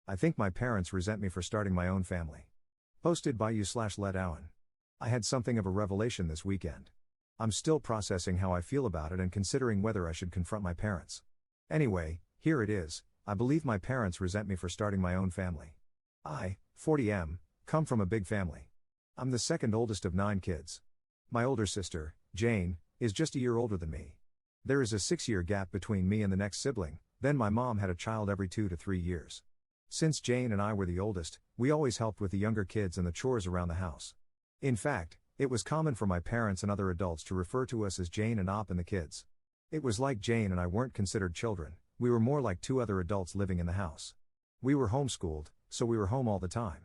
I think my parents resent me for starting my own family. Posted by you/let Owen. I had something of a revelation this weekend. I'm still processing how I feel about it and considering whether I should confront my parents. Anyway, here it is. I believe my parents resent me for starting my own family. I, 40M, come from a big family. I'm the second oldest of 9 kids. My older sister, Jane, is just a year older than me. There is a 6-year gap between me and the next sibling, then my mom had a child every 2 to 3 years. Since Jane and I were the oldest, we always helped with the younger kids and the chores around the house. In fact, it was common for my parents and other adults to refer to us as Jane and Op and the kids. It was like Jane and I weren't considered children, we were more like 2 other adults living in the house. We were homeschooled, so we were home all the time.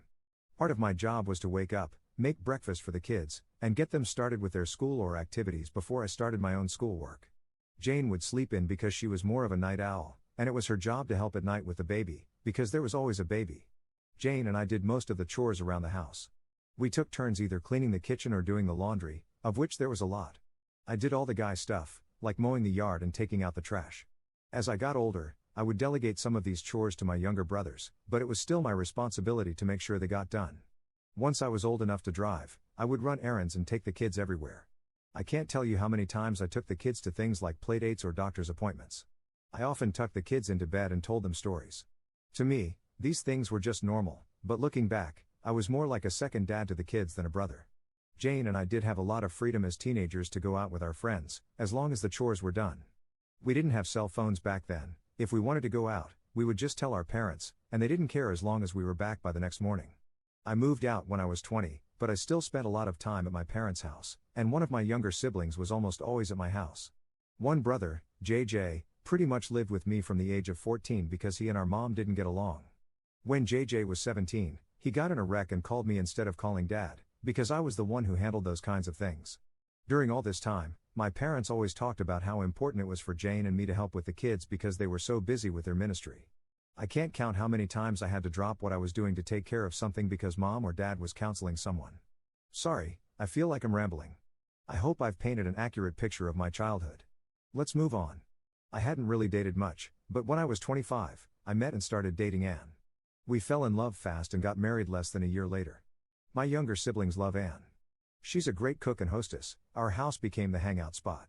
Part of my job was to wake up, make breakfast for the kids, and get them started with their school or activities before I started my own schoolwork. Jane would sleep in because she was more of a night owl, and it was her job to help at night with the baby, because there was always a baby. Jane and I did most of the chores around the house. We took turns either cleaning the kitchen or doing the laundry, of which there was a lot. I did all the guy stuff, like mowing the yard and taking out the trash. As I got older, I would delegate some of these chores to my younger brothers, but it was still my responsibility to make sure they got done. Once I was old enough to drive, I would run errands and take the kids everywhere. I can't tell you how many times I took the kids to things like playdates or doctor's appointments. I often tucked the kids into bed and told them stories. To me, these things were just normal, but looking back, I was more like a second dad to the kids than a brother. Jane and I did have a lot of freedom as teenagers to go out with our friends, as long as the chores were done. We didn't have cell phones back then. If we wanted to go out, we would just tell our parents, and they didn't care as long as we were back by the next morning. I moved out when I was 20, but I still spent a lot of time at my parents' house, and one of my younger siblings was almost always at my house. One brother, JJ, pretty much lived with me from the age of 14 because he and our mom didn't get along. When JJ was 17, he got in a wreck and called me instead of calling Dad, because I was the one who handled those kinds of things. During all this time, my parents always talked about how important it was for Jane and me to help with the kids because they were so busy with their ministry. I can't count how many times I had to drop what I was doing to take care of something because Mom or Dad was counseling someone. Sorry, I feel like I'm rambling. I hope I've painted an accurate picture of my childhood. Let's move on. I hadn't really dated much, but when I was 25, I met and started dating Anne. We fell in love fast and got married less than a year later. My younger siblings love Anne. She's a great cook and hostess. Our house became the hangout spot.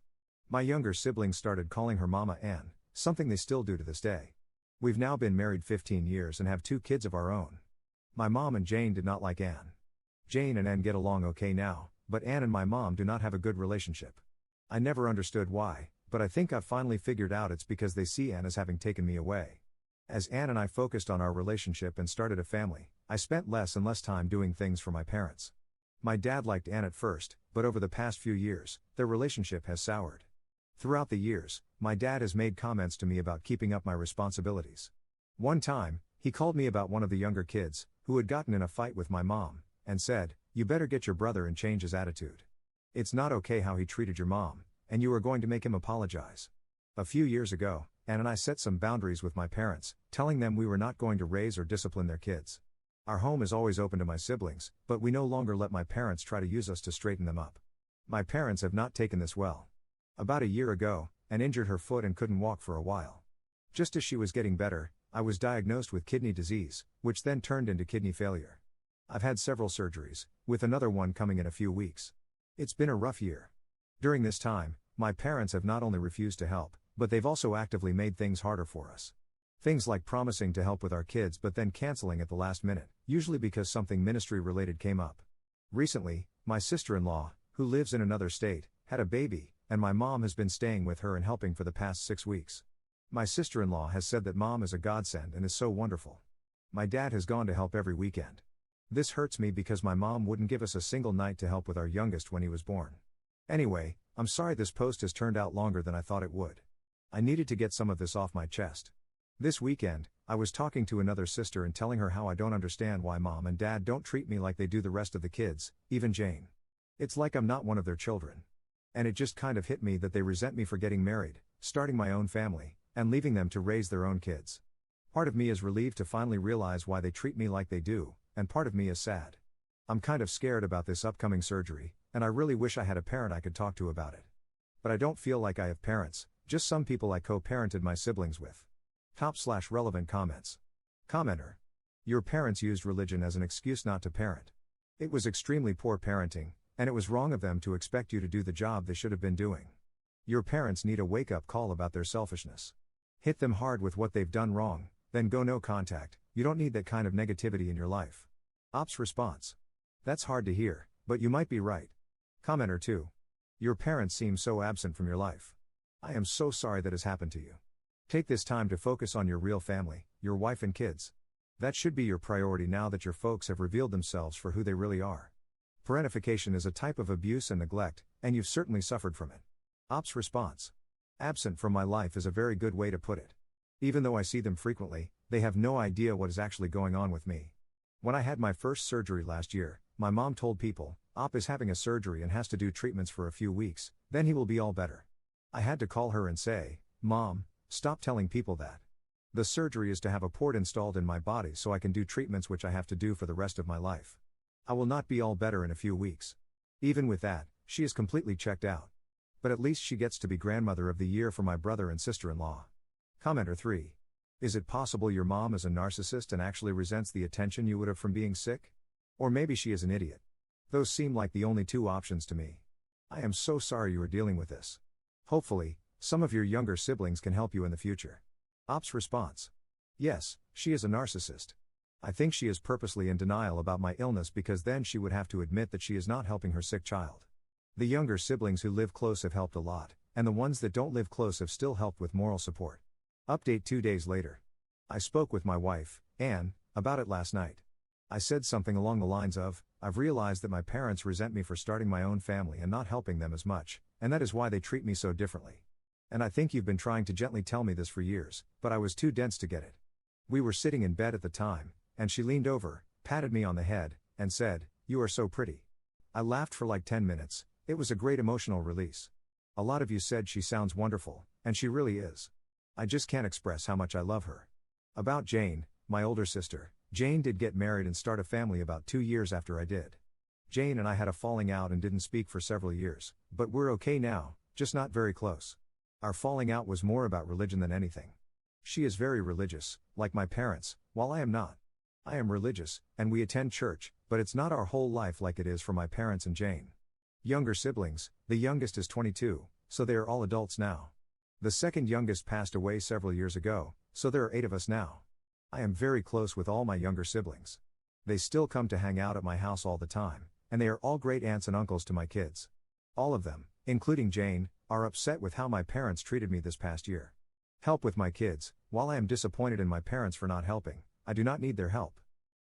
My younger siblings started calling her Mama Anne, something they still do to this day. We've now been married 15 years and have 2 kids of our own. My mom and Jane did not like Anne. Jane and Anne get along okay now, but Anne and my mom do not have a good relationship. I never understood why, but I think I've finally figured out it's because they see Anne as having taken me away. As Anne and I focused on our relationship and started a family, I spent less and less time doing things for my parents. My dad liked Anne at first, but over the past few years, their relationship has soured. Throughout the years, my dad has made comments to me about keeping up my responsibilities. One time, he called me about one of the younger kids, who had gotten in a fight with my mom, and said, "You better get your brother and change his attitude. It's not okay how he treated your mom, and you are going to make him apologize." A few years ago, Anne and I set some boundaries with my parents, telling them we were not going to raise or discipline their kids. Our home is always open to my siblings, but we no longer let my parents try to use us to straighten them up. My parents have not taken this well. About a year ago, Anne injured her foot and couldn't walk for a while. Just as she was getting better, I was diagnosed with kidney disease, which then turned into kidney failure. I've had several surgeries, with another one coming in a few weeks. It's been a rough year. During this time, my parents have not only refused to help, but they've also actively made things harder for us. Things like promising to help with our kids but then canceling at the last minute, usually because something ministry-related came up. Recently, my sister-in-law, who lives in another state, had a baby, and my mom has been staying with her and helping for the past 6 weeks. My sister-in-law has said that Mom is a godsend and is so wonderful. My dad has gone to help every weekend. This hurts me because my mom wouldn't give us a single night to help with our youngest when he was born. Anyway, I'm sorry this post has turned out longer than I thought it would. I needed to get some of this off my chest. This weekend, I was talking to another sister and telling her how I don't understand why Mom and Dad don't treat me like they do the rest of the kids, even Jane. It's like I'm not one of their children. And it just kind of hit me that they resent me for getting married, starting my own family, and leaving them to raise their own kids. Part of me is relieved to finally realize why they treat me like they do, and part of me is sad. I'm kind of scared about this upcoming surgery, and I really wish I had a parent I could talk to about it. But I don't feel like I have parents, just some people I co-parented my siblings with. /relevant comments. Commenter. Your parents used religion as an excuse not to parent. It was extremely poor parenting, and it was wrong of them to expect you to do the job they should have been doing. Your parents need a wake-up call about their selfishness. Hit them hard with what they've done wrong, then go no contact. You don't need that kind of negativity in your life. Ops response. That's hard to hear, but you might be right. Commenter 2. Your parents seem so absent from your life. I am so sorry that has happened to you. Take this time to focus on your real family, your wife and kids. That should be your priority now that your folks have revealed themselves for who they really are. Parentification is a type of abuse and neglect, and you've certainly suffered from it. Ops response. Absent from my life is a very good way to put it. Even though I see them frequently, they have no idea what is actually going on with me. When I had my first surgery last year, my mom told people, Op is having a surgery and has to do treatments for a few weeks, then he will be all better. I had to call her and say, Mom, stop telling people that. The surgery is to have a port installed in my body so I can do treatments which I have to do for the rest of my life. I will not be all better in a few weeks. Even with that, she is completely checked out. But at least she gets to be grandmother of the year for my brother and sister-in-law. Commenter 3. Is it possible your mom is a narcissist and actually resents the attention you would have from being sick? Or maybe she is an idiot. Those seem like the only two options to me. I am so sorry you are dealing with this. Hopefully, some of your younger siblings can help you in the future. Ops response. Yes, she is a narcissist. I think she is purposely in denial about my illness because then she would have to admit that she is not helping her sick child. The younger siblings who live close have helped a lot, and the ones that don't live close have still helped with moral support. Update 2 days later. I spoke with my wife, Anne, about it last night. I said something along the lines of, I've realized that my parents resent me for starting my own family and not helping them as much, and that is why they treat me so differently. And I think you've been trying to gently tell me this for years, but I was too dense to get it. We were sitting in bed at the time, and she leaned over, patted me on the head, and said, You are so pretty. I laughed for like 10 minutes. It was a great emotional release. A lot of you said she sounds wonderful, and she really is. I just can't express how much I love her. About Jane, my older sister, Jane did get married and start a family about 2 years after I did. Jane and I had a falling out and didn't speak for several years, but we're okay now, just not very close. Our falling out was more about religion than anything. She is very religious, like my parents, while I am not. I am religious, and we attend church, but it's not our whole life like it is for my parents and Jane. Younger siblings, the youngest is 22, so they are all adults now. The second youngest passed away several years ago, so there are 8 of us now. I am very close with all my younger siblings. They still come to hang out at my house all the time, and they are all great aunts and uncles to my kids. All of them, including Jane, are upset with how my parents treated me this past year. Help with my kids. While I am disappointed in my parents for not helping, I do not need their help.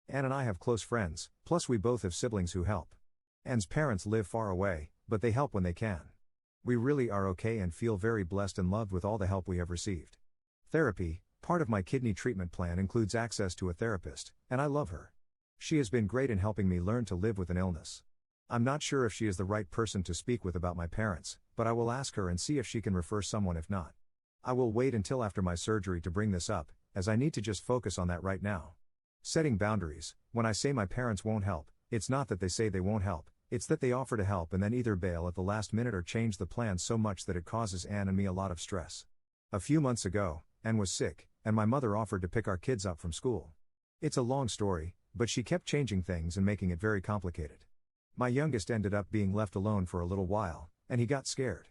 Anne and I have close friends, plus we both have siblings who help. Anne's parents live far away, but they help when they can. We really are okay and feel very blessed and loved with all the help we have received. Therapy, part of my kidney treatment plan includes access to a therapist, and I love her. She has been great in helping me learn to live with an illness. I'm not sure if she is the right person to speak with about my parents, but I will ask her and see if she can refer someone if not. I will wait until after my surgery to bring this up, as I need to just focus on that right now. Setting boundaries. When I say my parents won't help, it's not that they say they won't help, it's that they offer to help and then either bail at the last minute or change the plan so much that it causes Anne and me a lot of stress. A few months ago, Anne was sick, and my mother offered to pick our kids up from school. It's a long story, but she kept changing things and making it very complicated. My youngest ended up being left alone for a little while, and he got scared.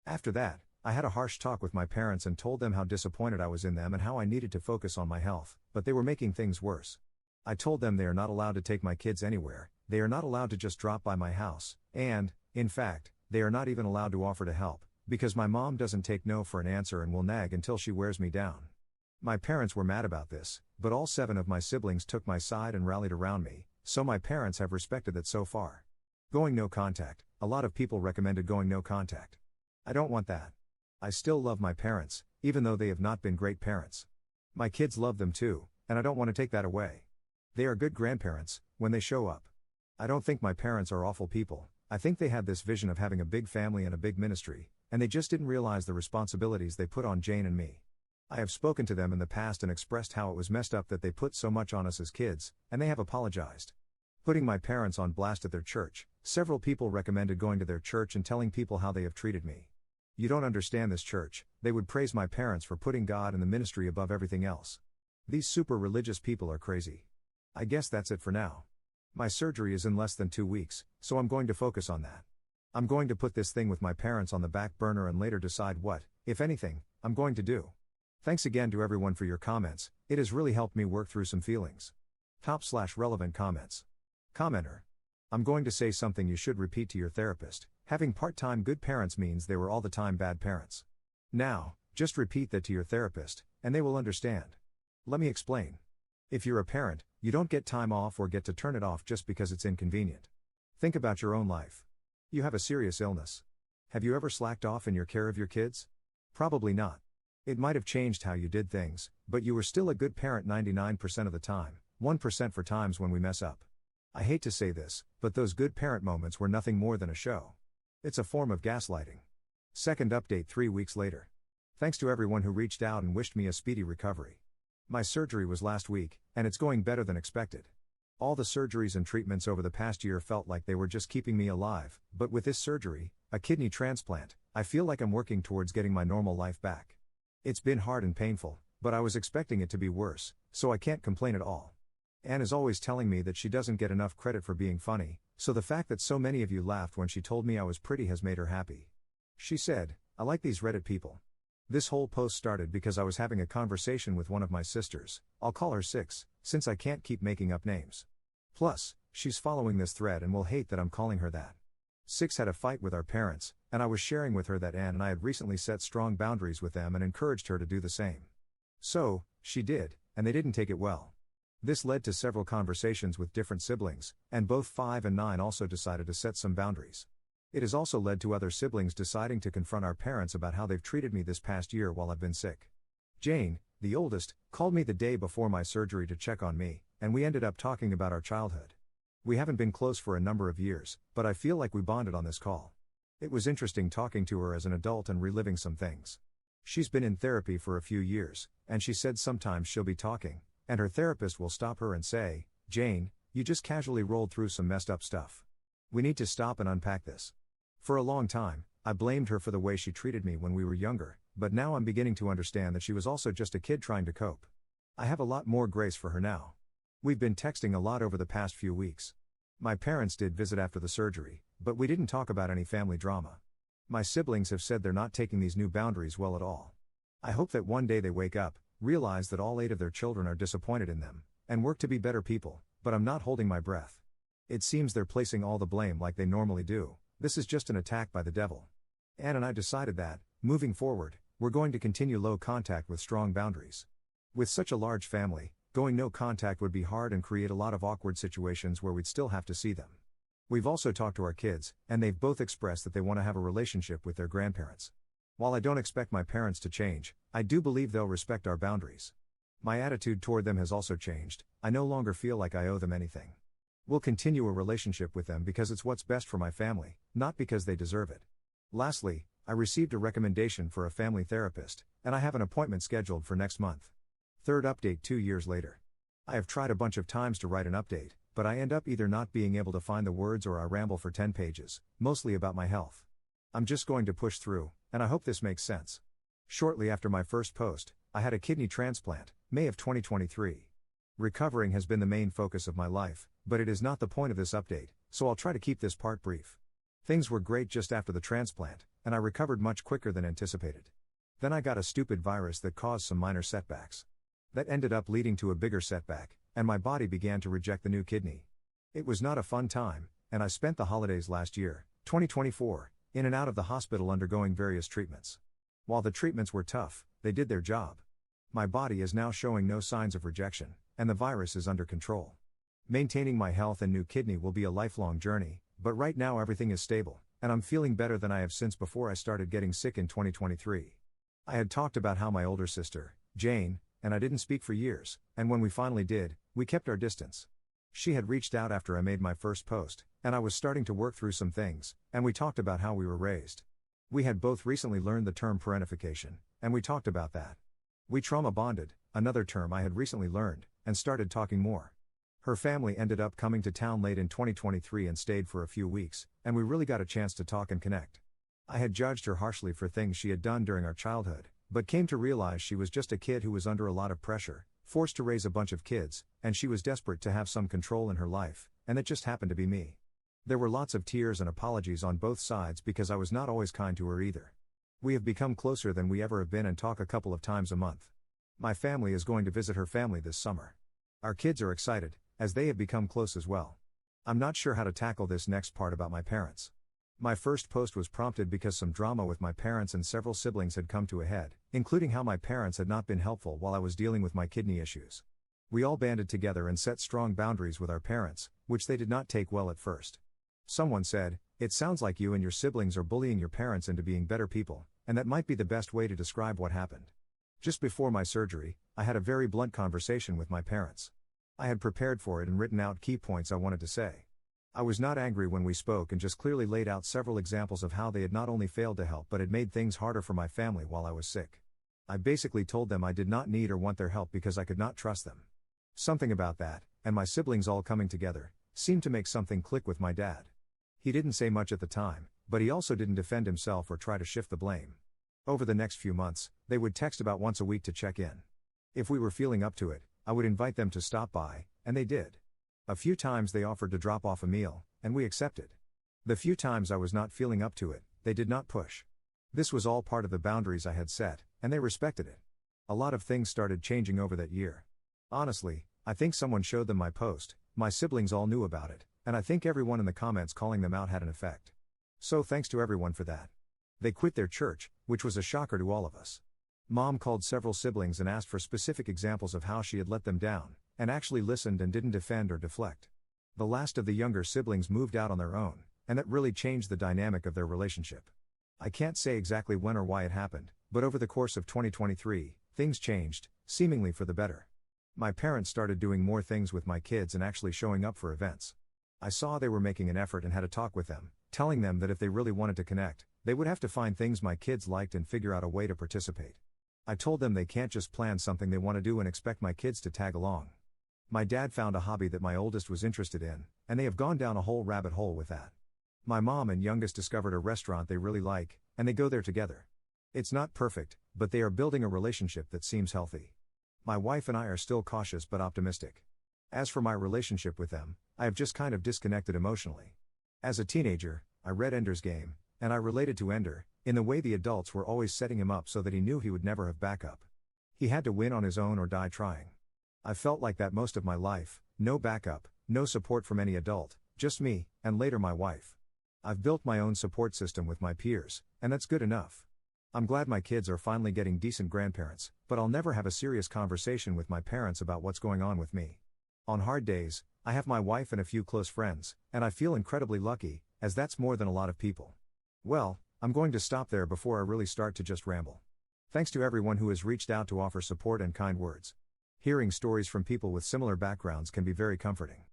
After that, I had a harsh talk with my parents and told them how disappointed I was in them and how I needed to focus on my health, but they were making things worse. I told them they are not allowed to take my kids anywhere, they are not allowed to just drop by my house, and, in fact, they are not even allowed to offer to help, because my mom doesn't take no for an answer and will nag until she wears me down. My parents were mad about this, but all 7 of my siblings took my side and rallied around me, so my parents have respected that so far. Going no contact. A lot of people recommended going no contact. I don't want that. I still love my parents, even though they have not been great parents. My kids love them too, and I don't want to take that away. They are good grandparents, when they show up. I don't think my parents are awful people. I think they had this vision of having a big family and a big ministry, and they just didn't realize the responsibilities they put on Jane and me. I have spoken to them in the past and expressed how it was messed up that they put so much on us as kids, and they have apologized. Putting my parents on blast at their church, several people recommended going to their church and telling people how they have treated me. You don't understand this church. They would praise my parents for putting God and the ministry above everything else. These super religious people are crazy. I guess that's it for now. My surgery is in less than 2 weeks, so I'm going to focus on that. I'm going to put this thing with my parents on the back burner and later decide what, if anything, I'm going to do. Thanks again to everyone for your comments, it has really helped me work through some feelings. Top/relevant comments. Commenter. I'm going to say something you should repeat to your therapist. Having part-time good parents means they were all the time bad parents. Now, just repeat that to your therapist, and they will understand. Let me explain. If you're a parent, you don't get time off or get to turn it off just because it's inconvenient. Think about your own life. You have a serious illness. Have you ever slacked off in your care of your kids? Probably not. It might have changed how you did things, but you were still a good parent 99% of the time, 1% for times when we mess up. I hate to say this, but those good parent moments were nothing more than a show. It's a form of gaslighting. Second update 3 weeks later. Thanks to everyone who reached out and wished me a speedy recovery. My surgery was last week, and it's going better than expected. All the surgeries and treatments over the past year felt like they were just keeping me alive, but with this surgery, a kidney transplant, I feel like I'm working towards getting my normal life back. It's been hard and painful, but I was expecting it to be worse, so I can't complain at all. Anne is always telling me that she doesn't get enough credit for being funny, so the fact that so many of you laughed when she told me I was pretty has made her happy. She said, "I like these Reddit people." This whole post started because I was having a conversation with one of my sisters, I'll call her Six, since I can't keep making up names. Plus, she's following this thread and will hate that I'm calling her that. Six had a fight with our parents, and I was sharing with her that Anne and I had recently set strong boundaries with them and encouraged her to do the same. So, she did, and they didn't take it well. This led to several conversations with different siblings, and both 5 and 9 also decided to set some boundaries. It has also led to other siblings deciding to confront our parents about how they've treated me this past year while I've been sick. Jane, the oldest, called me the day before my surgery to check on me, and we ended up talking about our childhood. We haven't been close for a number of years, but I feel like we bonded on this call. It was interesting talking to her as an adult and reliving some things. She's been in therapy for a few years, and she said sometimes she'll be talking, and her therapist will stop her and say, "Jane, you just casually rolled through some messed up stuff. We need to stop and unpack this." For a long time, I blamed her for the way she treated me when we were younger, but now I'm beginning to understand that she was also just a kid trying to cope. I have a lot more grace for her now. We've been texting a lot over the past few weeks. My parents did visit after the surgery, but we didn't talk about any family drama. My siblings have said they're not taking these new boundaries well at all. I hope that one day they wake up, realize that all 8 of their children are disappointed in them, and work to be better people, but I'm not holding my breath. It seems they're placing all the blame like they normally do. This is just an attack by the devil. Anne and I decided that, moving forward, we're going to continue low contact with strong boundaries. With such a large family, going no contact would be hard and create a lot of awkward situations where we'd still have to see them. We've also talked to our kids, and they've both expressed that they want to have a relationship with their grandparents. While I don't expect my parents to change, I do believe they'll respect our boundaries. My attitude toward them has also changed. I no longer feel like I owe them anything. We'll continue a relationship with them because it's what's best for my family, not because they deserve it. Lastly, I received a recommendation for a family therapist, and I have an appointment scheduled for next month. Third update 2 years later. I have tried a bunch of times to write an update, but I end up either not being able to find the words or I ramble for 10 pages, mostly about my health. I'm just going to push through, and I hope this makes sense. Shortly after my first post, I had a kidney transplant, May of 2023. Recovering has been the main focus of my life, but it is not the point of this update, so I'll try to keep this part brief. Things were great just after the transplant, and I recovered much quicker than anticipated. Then I got a stupid virus that caused some minor setbacks. That ended up leading to a bigger setback, and my body began to reject the new kidney. It was not a fun time, and I spent the holidays last year, 2024, in and out of the hospital undergoing various treatments. While the treatments were tough, they did their job. My body is now showing no signs of rejection, and the virus is under control. Maintaining my health and new kidney will be a lifelong journey, but right now everything is stable, and I'm feeling better than I have since before I started getting sick in 2023. I had talked about how my older sister, Jane, and I didn't speak for years, and when we finally did, we kept our distance. She had reached out after I made my first post, and I was starting to work through some things, and we talked about how we were raised. We had both recently learned the term parentification, and we talked about that. We trauma bonded, another term I had recently learned, and started talking more. Her family ended up coming to town late in 2023 and stayed for a few weeks, and we really got a chance to talk and connect. I had judged her harshly for things she had done during our childhood, but came to realize she was just a kid who was under a lot of pressure, forced to raise a bunch of kids, and she was desperate to have some control in her life, and it just happened to be me. There were lots of tears and apologies on both sides because I was not always kind to her either. We have become closer than we ever have been and talk a couple of times a month. My family is going to visit her family this summer. Our kids are excited, as they have become close as well. I'm not sure how to tackle this next part about my parents. My first post was prompted because some drama with my parents and several siblings had come to a head, including how my parents had not been helpful while I was dealing with my kidney issues. We all banded together and set strong boundaries with our parents, which they did not take well at first. Someone said, "It sounds like you and your siblings are bullying your parents into being better people, and that might be the best way to describe what happened." Just before my surgery, I had a very blunt conversation with my parents. I had prepared for it and written out key points I wanted to say. I was not angry when we spoke and just clearly laid out several examples of how they had not only failed to help but had made things harder for my family while I was sick. I basically told them I did not need or want their help because I could not trust them. Something about that, and my siblings all coming together, seemed to make something click with my dad. He didn't say much at the time, but he also didn't defend himself or try to shift the blame. Over the next few months, they would text about once a week to check in. If we were feeling up to it, I would invite them to stop by, and they did. A few times they offered to drop off a meal, and we accepted. The few times I was not feeling up to it, they did not push. This was all part of the boundaries I had set, and they respected it. A lot of things started changing over that year. Honestly, I think someone showed them my post, my siblings all knew about it, and I think everyone in the comments calling them out had an effect. So thanks to everyone for that. They quit their church, which was a shocker to all of us. Mom called several siblings and asked for specific examples of how she had let them down, and actually listened and didn't defend or deflect. The last of the younger siblings moved out on their own, and that really changed the dynamic of their relationship. I can't say exactly when or why it happened, but over the course of 2023, things changed, seemingly for the better. My parents started doing more things with my kids and actually showing up for events. I saw they were making an effort and had a talk with them, telling them that if they really wanted to connect, they would have to find things my kids liked and figure out a way to participate. I told them they can't just plan something they want to do and expect my kids to tag along. My dad found a hobby that my oldest was interested in, and they have gone down a whole rabbit hole with that. My mom and youngest discovered a restaurant they really like, and they go there together. It's not perfect, but they are building a relationship that seems healthy. My wife and I are still cautious but optimistic. As for my relationship with them, I have just kind of disconnected emotionally. As a teenager, I read Ender's Game, and I related to Ender, in the way the adults were always setting him up so that he knew he would never have backup. He had to win on his own or die trying. I felt like that most of my life, no backup, no support from any adult, just me, and later my wife. I've built my own support system with my peers, and that's good enough. I'm glad my kids are finally getting decent grandparents, but I'll never have a serious conversation with my parents about what's going on with me. On hard days, I have my wife and a few close friends, and I feel incredibly lucky, as that's more than a lot of people. Well, I'm going to stop there before I really start to just ramble. Thanks to everyone who has reached out to offer support and kind words. Hearing stories from people with similar backgrounds can be very comforting.